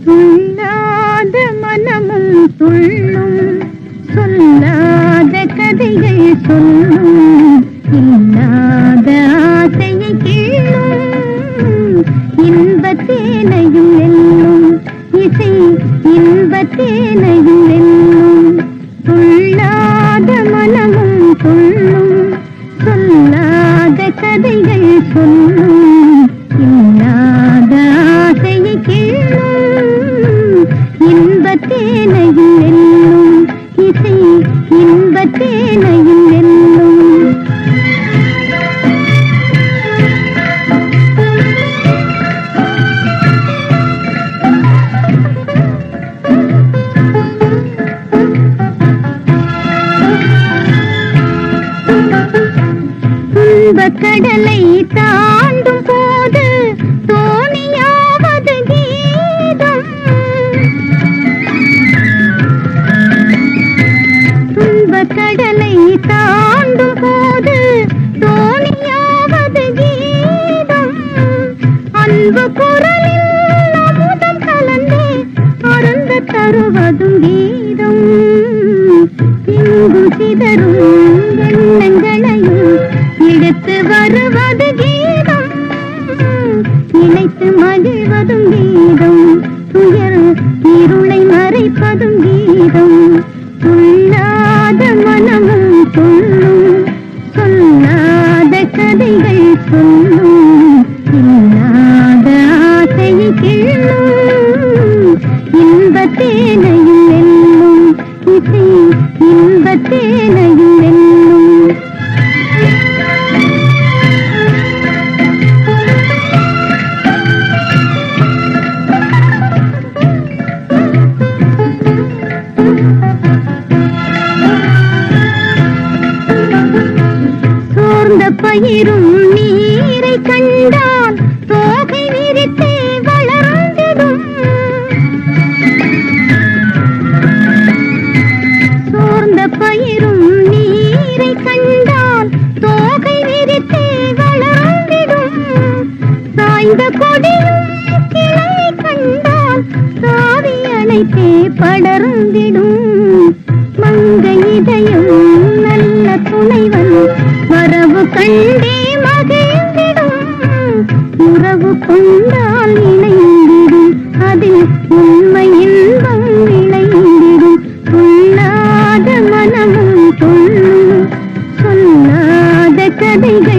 துள்ளாத மனமும் துள்ளும், சொல்லாத கதைகள் சொல்லும், இல்லாத ஆசையை கிள்ளும், இன்பத்தேனையும் வெல்லும், இசை இன்பத்தேனையும் வெல்லும். துள்ளாத மனமும் துள்ளும், சொல்லாத கதைகள் சொல்லும், இல்லாத ஆசையை கிள்ளும், இன்பத்தேனையும் வெல்லும், இசை இன்பத்தேனையும் வெல்லும். கடலை தாண்டும் போது தோணியாவது கீதம், துன்பக் கடலை தாண்டும் போது தோணியாவது கீதம், அன்பு குரலில் அமுதம் கலந்தே அருந்த தருவதும் கீதம், இங்கு சிதறும் எண்ணங்களையும் எடுத்து வருவது கீதம், இணைத்து மகிழ்வதும் கீதம், துயர் இருளை மறைப்பதும் கீதம். துள்ளாத மனமும் துள்ளும், சொல்லாத கதைகள் சொல்லும், இல்லாத ஆசையை கிள்ளும், இன்பத்தேனையும் வெல்லும், இசை இன்பத்தேனையும் வெல்லும். சோர்ந்த பயிரும் நீரை கண்டால் தோகை விரித்தே வளர்ந்திடும், சோர்ந்த பயிரும் நீரை கண்டால் தோகை விரித்தே வளர்ந்திடும், சாய்ந்த கொடியும் கிளை கண்டால் சாவி அணைத்தே படர்ந்திடும், மங்கை இதயம் நல்ல துணைவன் வரவு கண்டே மகிழ்ந்திடும், உறவு கொண்டால் இணைந்திடும், அதில் உண்மை இன்பம் விளைந்திடும். துள்ளாத மனமும் துள்ளும், சொல்லாத கதைகள்